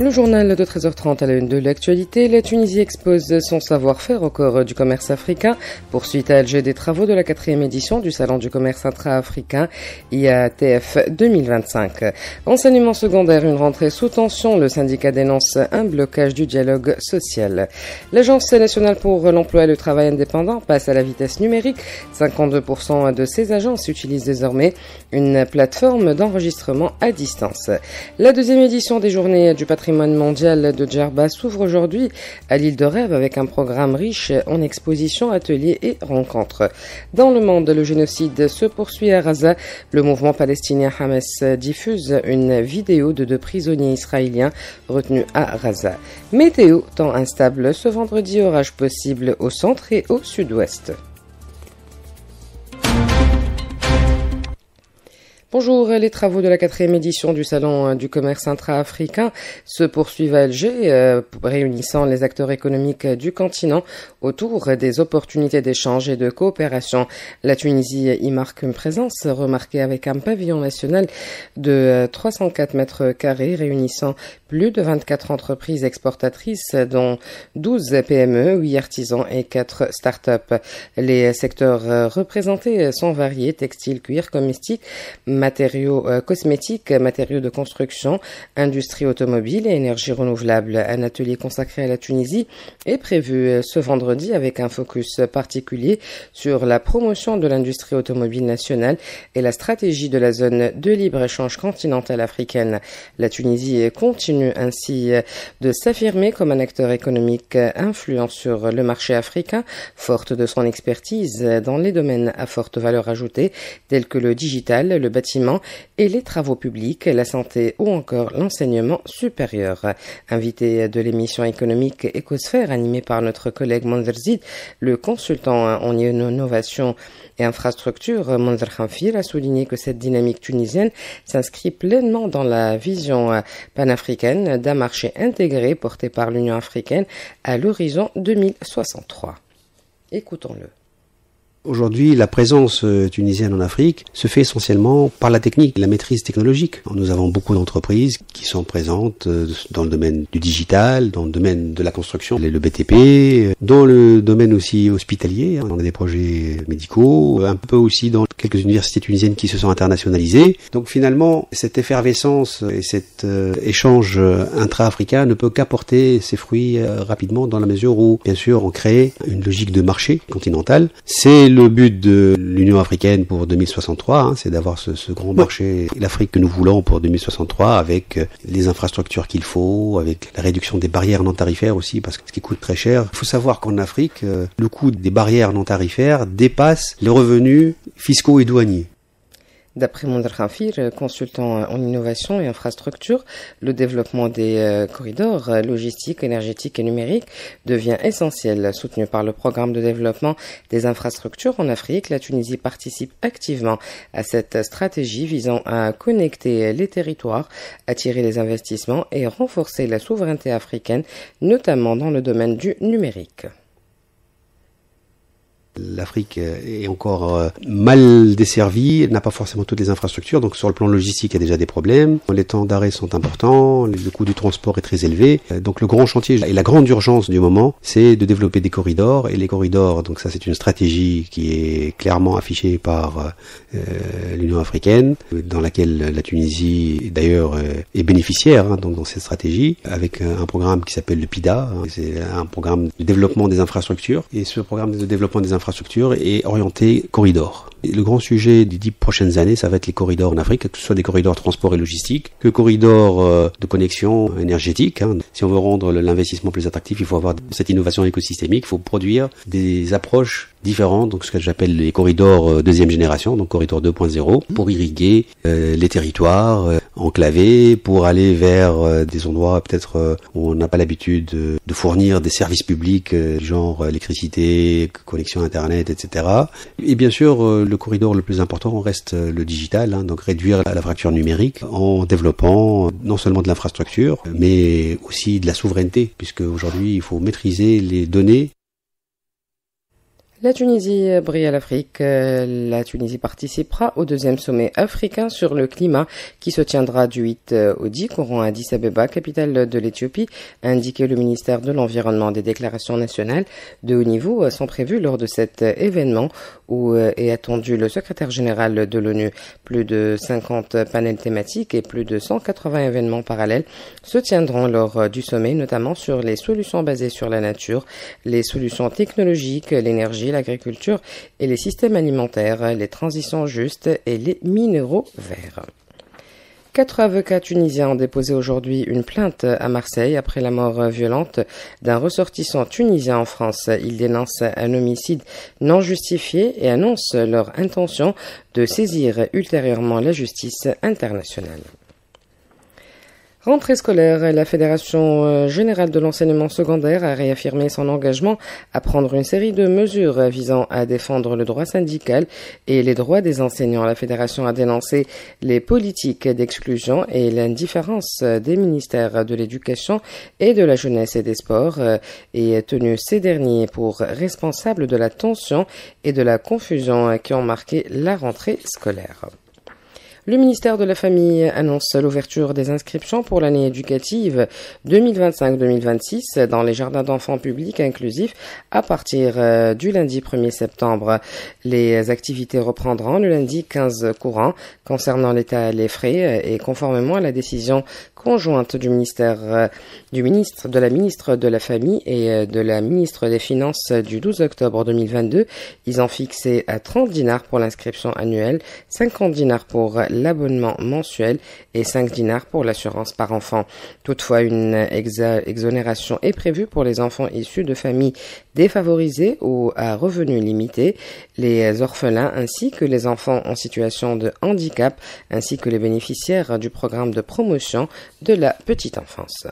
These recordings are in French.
Le journal de 13h30 à la une de l'actualité, la Tunisie expose son savoir-faire au corps du commerce africain. Poursuite à Alger des travaux de la 4e édition du Salon du commerce intra-africain IATF 2025. Enseignement secondaire, une rentrée sous tension. Le syndicat dénonce un blocage du dialogue social. L'Agence nationale pour l'emploi et le travail indépendant passe à la vitesse numérique. 52% de ses agences utilisent désormais une plateforme d'enregistrement à distance. La 2e édition des journées du patrimoine mondial de Djerba s'ouvre aujourd'hui à l'île de Rêve avec un programme riche en expositions, ateliers et rencontres. Dans le monde, le génocide se poursuit à Gaza. Le mouvement palestinien Hamas diffuse une vidéo de 2 prisonniers israéliens retenus à Gaza. Météo, temps instable ce vendredi, orage possible au centre et au sud-ouest. Bonjour, les travaux de la 4e édition du Salon du commerce intra-africain se poursuivent à Alger, réunissant les acteurs économiques du continent autour des opportunités d'échange et de coopération. La Tunisie y marque une présence remarquée avec un pavillon national de 304 mètres carrés réunissant plus de 24 entreprises exportatrices, dont 12 PME, 8 artisans et 4 start-up. Les secteurs représentés sont variés: textile, cuir, cosmétique, matériaux cosmétiques, matériaux de construction, industrie automobile et énergie renouvelable. Un atelier consacré à la Tunisie est prévu ce vendredi avec un focus particulier sur la promotion de l'industrie automobile nationale et la stratégie de la zone de libre-échange continentale africaine. La Tunisie continue ainsi de s'affirmer comme un acteur économique influent sur le marché africain, forte de son expertise dans les domaines à forte valeur ajoutée tels que le digital, le bâtiment et les travaux publics, la santé ou encore l'enseignement supérieur. Invité de l'émission économique Écosphère animée par notre collègue Monderzid, le consultant en innovation et infrastructure Monzer Khanfir a souligné que cette dynamique tunisienne s'inscrit pleinement dans la vision panafricaine d'un marché intégré porté par l'Union africaine à l'horizon 2063. Écoutons-le. Aujourd'hui, la présence tunisienne en Afrique se fait essentiellement par la technique, la maîtrise technologique. Nous avons beaucoup d'entreprises qui sont présentes dans le domaine du digital, dans le domaine de la construction, le BTP, dans le domaine aussi hospitalier. On a des projets médicaux, un peu aussi dans quelques universités tunisiennes qui se sont internationalisées. Donc finalement, cette effervescence et cet échange intra-africain ne peut qu'apporter ses fruits rapidement dans la mesure où, bien sûr, on crée une logique de marché continental. C'est le but de l'Union africaine pour 2063, c'est d'avoir ce grand marché, l'Afrique que nous voulons pour 2063, avec les infrastructures qu'il faut, avec la réduction des barrières non tarifaires aussi, parce que ce qui coûte très cher. Il faut savoir qu'en Afrique, le coût des barrières non tarifaires dépasse les revenus fiscaux et douaniers. D'après Monzer Khanfir, consultant en innovation et infrastructure, le développement des corridors logistiques, énergétiques et numériques devient essentiel. Soutenu par le programme de développement des infrastructures en Afrique, la Tunisie participe activement à cette stratégie visant à connecter les territoires, attirer les investissements et renforcer la souveraineté africaine, notamment dans le domaine du numérique. L'Afrique est encore mal desservie, n'a pas forcément toutes les infrastructures, donc sur le plan logistique, il y a déjà des problèmes. Les temps d'arrêt sont importants, le coût du transport est très élevé. Donc le grand chantier et la grande urgence du moment, c'est de développer des corridors. Et les corridors, donc ça c'est une stratégie qui est clairement affichée par l'Union africaine, dans laquelle la Tunisie d'ailleurs est bénéficiaire donc dans cette stratégie, avec un programme qui s'appelle le PIDA. C'est un programme de développement des infrastructures. Et ce programme de développement des infrastructure est orienté corridor. Et le grand sujet des 10 prochaines années, ça va être les corridors en Afrique, que ce soit des corridors transport et logistique, que corridors de connexion énergétique. Si on veut rendre l'investissement plus attractif, il faut avoir cette innovation écosystémique, il faut produire des approches différentes, donc ce que j'appelle les corridors deuxième génération, donc corridor 2.0, pour irriguer les territoires enclavés, pour aller vers des endroits peut-être où on n'a pas l'habitude de fournir des services publics, genre électricité, connexion Internet, etc. Et bien sûr, le corridor le plus important reste le digital, donc réduire la fracture numérique en développant non seulement de l'infrastructure, mais aussi de la souveraineté, puisque aujourd'hui il faut maîtriser les données. La Tunisie brille à l'Afrique. La Tunisie participera au deuxième sommet africain sur le climat qui se tiendra du 8 au 10 courant à Addis Abeba, capitale de l'Éthiopie, a indiqué le ministère de l'Environnement. Des déclarations nationales de haut niveau sont prévues lors de cet événement où est attendu le secrétaire général de l'ONU. Plus de 50 panels thématiques et plus de 180 événements parallèles se tiendront lors du sommet, notamment sur les solutions basées sur la nature, les solutions technologiques, l'énergie, l'agriculture et les systèmes alimentaires, les transitions justes et les minéraux verts. 4 avocats tunisiens ont déposé aujourd'hui une plainte à Marseille après la mort violente d'un ressortissant tunisien en France. Ils dénoncent un homicide non justifié et annoncent leur intention de saisir ultérieurement la justice internationale. Rentrée scolaire, la Fédération générale de l'enseignement secondaire a réaffirmé son engagement à prendre une série de mesures visant à défendre le droit syndical et les droits des enseignants. La Fédération a dénoncé les politiques d'exclusion et l'indifférence des ministères de l'Éducation et de la Jeunesse et des Sports et tenu ces derniers pour responsables de la tension et de la confusion qui ont marqué la rentrée scolaire. Le ministère de la Famille annonce l'ouverture des inscriptions pour l'année éducative 2025-2026 dans les jardins d'enfants publics inclusifs à partir du lundi 1er septembre. Les activités reprendront le lundi 15 courant concernant l'état et les frais et conformément à la décision conjointe du ministre de la Famille et de la ministre des Finances du 12 octobre 2022. Ils ont fixé à 30 dinars pour l'inscription annuelle, 50 dinars pour l'abonnement mensuel et 5 dinars pour l'assurance par enfant. Toutefois, une exonération est prévue pour les enfants issus de familles défavorisées ou à revenus limités, les orphelins ainsi que les enfants en situation de handicap ainsi que les bénéficiaires du programme de promotion de la petite enfance.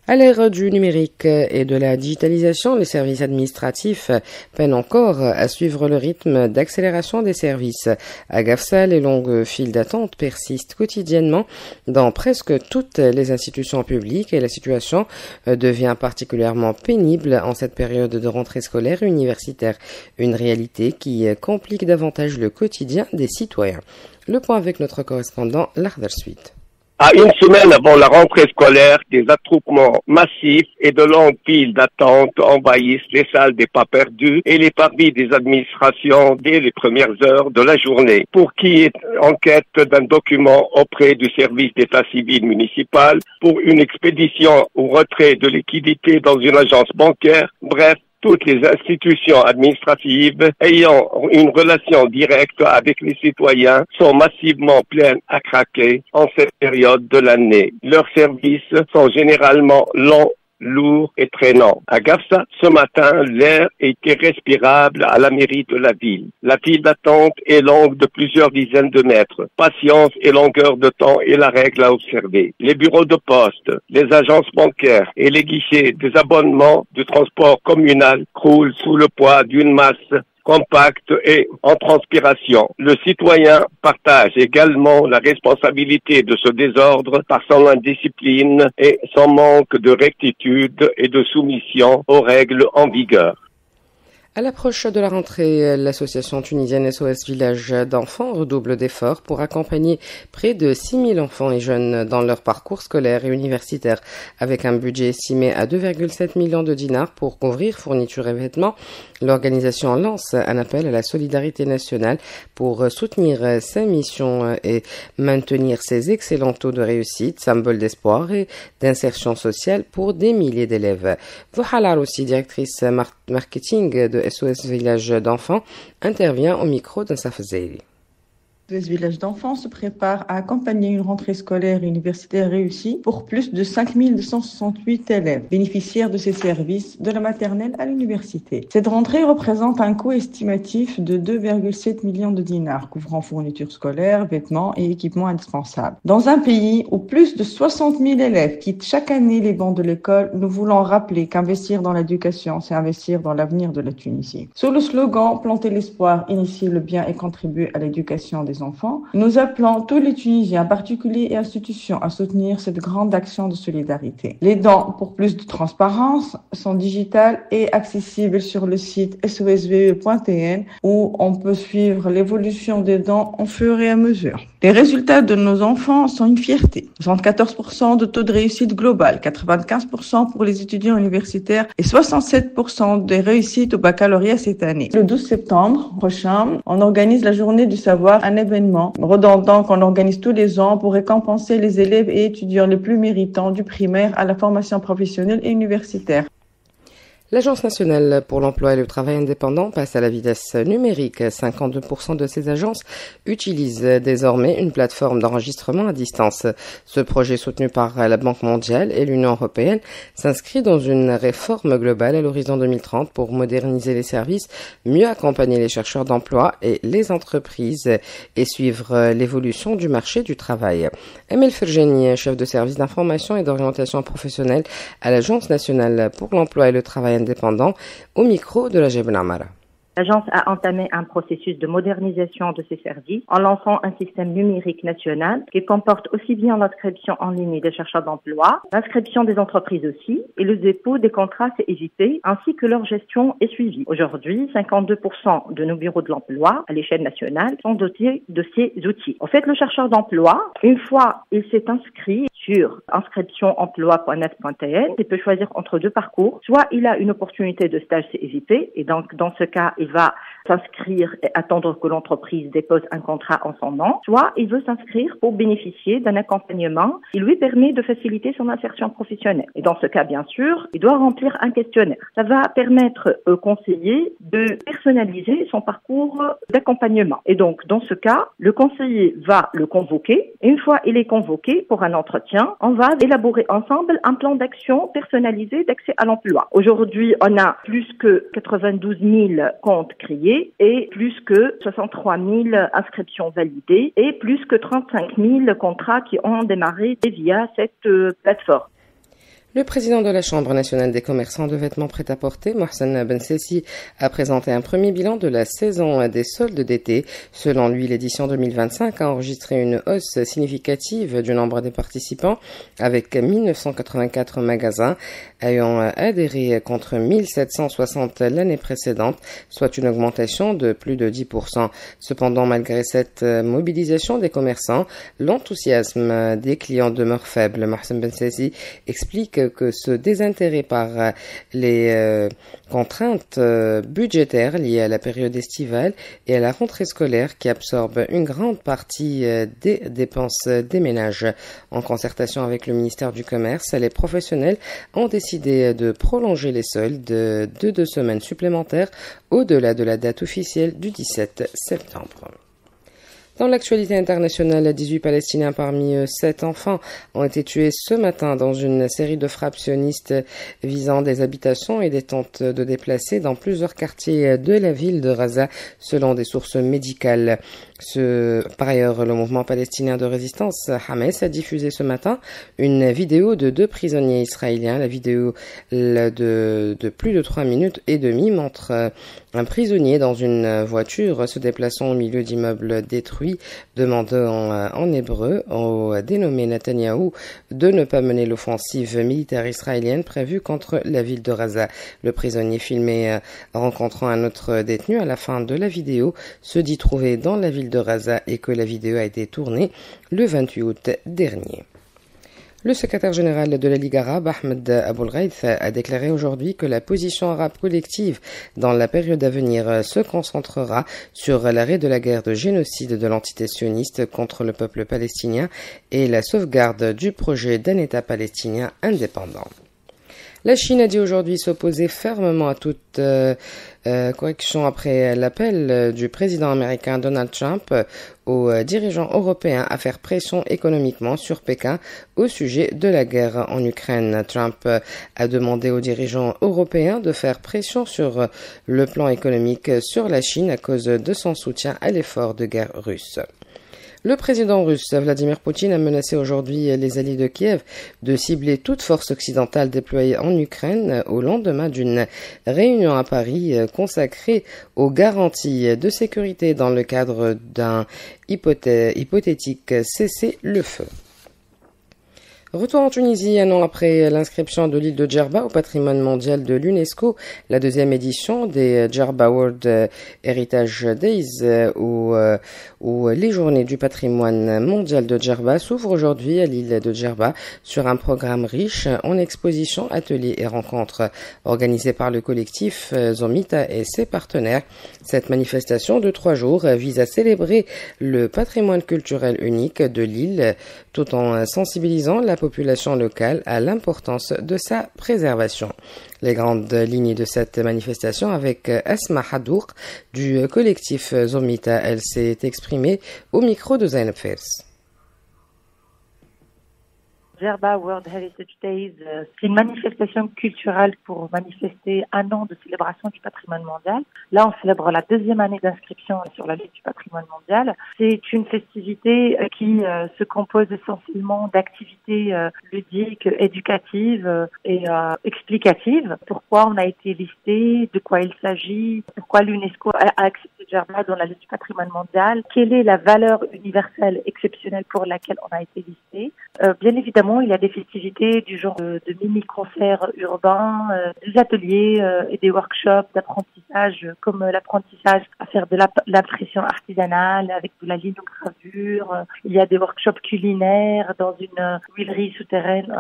À l'ère du numérique et de la digitalisation, les services administratifs peinent encore à suivre le rythme d'accélération des services. À Gafsa, les longues files d'attente persistent quotidiennement dans presque toutes les institutions publiques et la situation devient particulièrement pénible en cette période de rentrée scolaire et universitaire. Une réalité qui complique davantage le quotidien des citoyens. Le point avec notre correspondant, Lahder Suite. À une semaine avant la rentrée scolaire, des attroupements massifs et de longues files d'attente envahissent les salles des pas perdus et les parvis des administrations dès les premières heures de la journée. Pour qui est en quête d'un document auprès du service d'état civil municipal, pour une expédition ou retrait de liquidité dans une agence bancaire, bref, toutes les institutions administratives ayant une relation directe avec les citoyens sont massivement pleines à craquer en cette période de l'année. Leurs services sont généralement longs, lourds et traînants. À Gafsa, ce matin, l'air était respirable à la mairie de la ville. La file d'attente est longue de plusieurs dizaines de mètres. Patience et longueur de temps est la règle à observer. Les bureaux de poste, les agences bancaires et les guichets des abonnements du transport communal croulent sous le poids d'une masse compacte et en transpiration. Le citoyen partage également la responsabilité de ce désordre par son indiscipline et son manque de rectitude et de soumission aux règles en vigueur. À l'approche de la rentrée, l'association tunisienne SOS Village d'enfants redouble d'efforts pour accompagner près de 6000 enfants et jeunes dans leur parcours scolaire et universitaire. Avec un budget estimé à 2,7 millions de dinars pour couvrir fournitures et vêtements, l'organisation lance un appel à la solidarité nationale pour soutenir ses missions et maintenir ses excellents taux de réussite, symbole d'espoir et d'insertion sociale pour des milliers d'élèves. Vohalar aussi, directrice marketing de SOS Village d'enfants, intervient au micro d'Ansaf Zairi. SOS Village d'enfants se prépare à accompagner une rentrée scolaire et universitaire réussie pour plus de 5268 élèves, bénéficiaires de ces services de la maternelle à l'université. Cette rentrée représente un coût estimatif de 2,7 millions de dinars, couvrant fournitures scolaires, vêtements et équipements indispensables. Dans un pays où plus de 60 000 élèves quittent chaque année les bancs de l'école, nous voulons rappeler qu'investir dans l'éducation, c'est investir dans l'avenir de la Tunisie. Sous le slogan « Planter l'espoir, initier le bien et contribuer à l'éducation des des enfants. Nous appelons tous les Tunisiens, particuliers et institutions, à soutenir cette grande action de solidarité. Les dons pour plus de transparence sont digitales et accessibles sur le site sosve.tn où on peut suivre l'évolution des dons en fur et à mesure. Les résultats de nos enfants sont une fierté. 74% de taux de réussite global, 95% pour les étudiants universitaires et 67% des réussites au baccalauréat cette année. Le 12 septembre prochain, on organise la journée du savoir, un événement redondant qu'on organise tous les ans pour récompenser les élèves et étudiants les plus méritants du primaire à la formation professionnelle et universitaire. L'Agence nationale pour l'emploi et le travail indépendant passe à la vitesse numérique. 52% de ces agences utilisent désormais une plateforme d'enregistrement à distance. Ce projet soutenu par la Banque mondiale et l'Union européenne s'inscrit dans une réforme globale à l'horizon 2030 pour moderniser les services, mieux accompagner les chercheurs d'emploi et les entreprises et suivre l'évolution du marché du travail. Emel Ferjeni, chef de service d'information et d'orientation professionnelle à l'Agence nationale pour l'emploi et le travail indépendant, au micro de la Jebel Amara. L'agence a entamé un processus de modernisation de ses services en lançant un système numérique national qui comporte aussi bien l'inscription en ligne des chercheurs d'emploi, l'inscription des entreprises aussi et le dépôt des contrats CEJP ainsi que leur gestion est suivie. Aujourd'hui, 52% de nos bureaux de l'emploi à l'échelle nationale sont dotés de ces outils. En fait, le chercheur d'emploi, une fois il s'est inscrit sur inscriptionemploi.net.tn, il peut choisir entre deux parcours. Soit il a une opportunité de stage CEJP et donc dans ce cas, il va s'inscrire et attendre que l'entreprise dépose un contrat en son nom, soit il veut s'inscrire pour bénéficier d'un accompagnement qui lui permet de faciliter son insertion professionnelle. Et dans ce cas, bien sûr, il doit remplir un questionnaire. Ça va permettre au conseiller de personnaliser son parcours d'accompagnement. Et donc, dans ce cas, le conseiller va le convoquer. Et une fois il est convoqué pour un entretien, on va élaborer ensemble un plan d'action personnalisé d'accès à l'emploi. Aujourd'hui, on a plus que 92 000 comptes créés et plus que 63 000 inscriptions validées et plus que 35 000 contrats qui ont démarré via cette plateforme. Le président de la Chambre nationale des commerçants de vêtements prêt-à-porter, Mohsen Bensessi, a présenté un premier bilan de la saison des soldes d'été. Selon lui, l'édition 2025 a enregistré une hausse significative du nombre des participants, avec 1984 magasins ayant adhéré contre 1760 l'année précédente, soit une augmentation de plus de 10%. Cependant, malgré cette mobilisation des commerçants, l'enthousiasme des clients demeure faible. Mohsen Bensessi explique que ce désintérêt par les contraintes budgétaires liées à la période estivale et à la rentrée scolaire qui absorbe une grande partie des dépenses des ménages. En concertation avec le ministère du Commerce, les professionnels ont décidé de prolonger les soldes de 2 semaines supplémentaires au-delà de la date officielle du 17 septembre. Dans l'actualité internationale, 18 Palestiniens parmi 7 enfants ont été tués ce matin dans une série de frappes sionistes visant des habitations et des tentes de déplacés dans plusieurs quartiers de la ville de Gaza, selon des sources médicales. Par ailleurs, le mouvement palestinien de résistance Hamas a diffusé ce matin une vidéo de 2 prisonniers israéliens. La vidéo de plus de 3 minutes et demie montre un prisonnier dans une voiture se déplaçant au milieu d'immeubles détruits, demandant en hébreu au dénommé Netanyahou de ne pas mener l'offensive militaire israélienne prévue contre la ville de Gaza. Le prisonnier filmé rencontrant un autre détenu à la fin de la vidéo se dit trouvé dans la ville de Gaza et que la vidéo a été tournée le 28 août dernier. Le secrétaire général de la Ligue arabe, Ahmed Aboulghaith, a déclaré aujourd'hui que la position arabe collective dans la période à venir se concentrera sur l'arrêt de la guerre de génocide de l'entité sioniste contre le peuple palestinien et la sauvegarde du projet d'un État palestinien indépendant. La Chine a dit aujourd'hui s'opposer fermement à toute correction après l'appel du président américain Donald Trump aux dirigeants européens à faire pression économiquement sur Pékin au sujet de la guerre en Ukraine. Trump a demandé aux dirigeants européens de faire pression sur le plan économique sur la Chine à cause de son soutien à l'effort de guerre russe. Le président russe Vladimir Poutine a menacé aujourd'hui les alliés de Kiev de cibler toute force occidentale déployée en Ukraine au lendemain d'une réunion à Paris consacrée aux garanties de sécurité dans le cadre d'un hypothétique cessez-le-feu. Retour en Tunisie, un an après l'inscription de l'île de Djerba au patrimoine mondial de l'UNESCO, la deuxième édition des Djerba World Heritage Days, où les journées du patrimoine mondial de Djerba s'ouvrent aujourd'hui à l'île de Djerba sur un programme riche en expositions, ateliers et rencontres organisés par le collectif Zomita et ses partenaires. Cette manifestation de 3 jours vise à célébrer le patrimoine culturel unique de l'île tout en sensibilisant la population locale à l'importance de sa préservation. Les grandes lignes de cette manifestation avec Asma Hadouk du collectif Zomita, elle s'est exprimée au micro de Zainab Fers. Djerba World Heritage Days, c'est une manifestation culturelle pour manifester un an de célébration du patrimoine mondial. Là, on célèbre la 2e année d'inscription sur la liste du patrimoine mondial. C'est une festivité qui se compose essentiellement d'activités ludiques, éducatives et explicatives. Pourquoi on a été listé, de quoi il s'agit, pourquoi l'UNESCO a accepté Djerba dans la liste du patrimoine mondial, quelle est la valeur universelle exceptionnelle pour laquelle on a été listé. Bien évidemment, il y a des festivités du genre de mini-concerts urbains, des ateliers et des workshops d'apprentissage comme l'apprentissage à faire de l'impression artisanale avec de la linogravure. Il y a des workshops culinaires dans une huilerie souterraine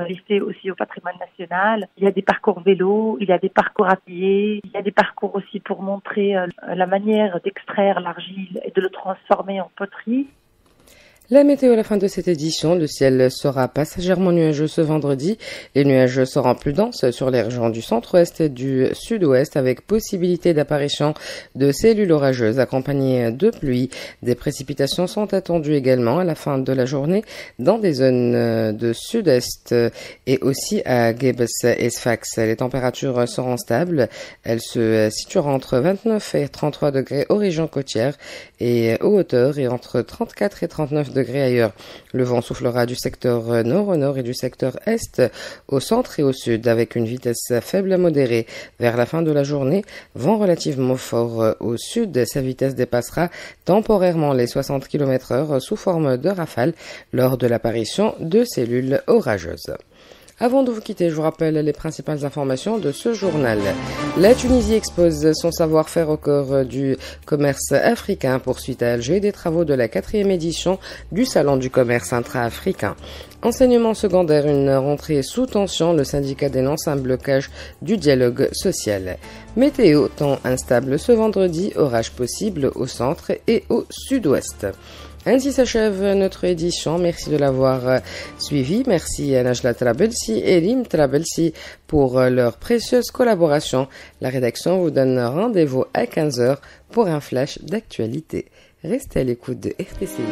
listée aussi au patrimoine national. Il y a des parcours vélo, il y a des parcours à pied, il y a des parcours aussi pour montrer la manière d'extraire l'argile et de le transformer en poterie. La météo à la fin de cette édition, le ciel sera passagèrement nuageux ce vendredi. Les nuages seront plus denses sur les régions du centre-ouest et du sud-ouest avec possibilité d'apparition de cellules orageuses accompagnées de pluie. Des précipitations sont attendues également à la fin de la journée dans des zones de sud-est et aussi à Gebes et Sfax. Les températures seront stables. Elles se situeront entre 29 et 33 degrés aux régions côtières et aux hauteurs et entre 34 et 39 degrés ailleurs. Le vent soufflera du secteur nord au nord et du secteur est au centre et au sud avec une vitesse faible à modérée. Vers la fin de la journée, vent relativement fort au sud. Sa vitesse dépassera temporairement les 60 km/h sous forme de rafales lors de l'apparition de cellules orageuses. Avant de vous quitter, je vous rappelle les principales informations de ce journal. La Tunisie expose son savoir-faire au cœur du commerce africain. Poursuite à Alger des travaux de la 4e édition du Salon du commerce intra-africain. Enseignement secondaire, une rentrée sous tension. Le syndicat dénonce un blocage du dialogue social. Météo, temps instable ce vendredi, orage possible au centre et au sud-ouest. Ainsi s'achève notre édition. Merci de l'avoir suivi. Merci à Najla Trabelsi et Lim Trabelsi pour leur précieuse collaboration. La rédaction vous donne rendez-vous à 15h pour un flash d'actualité. Restez à l'écoute de RTCI.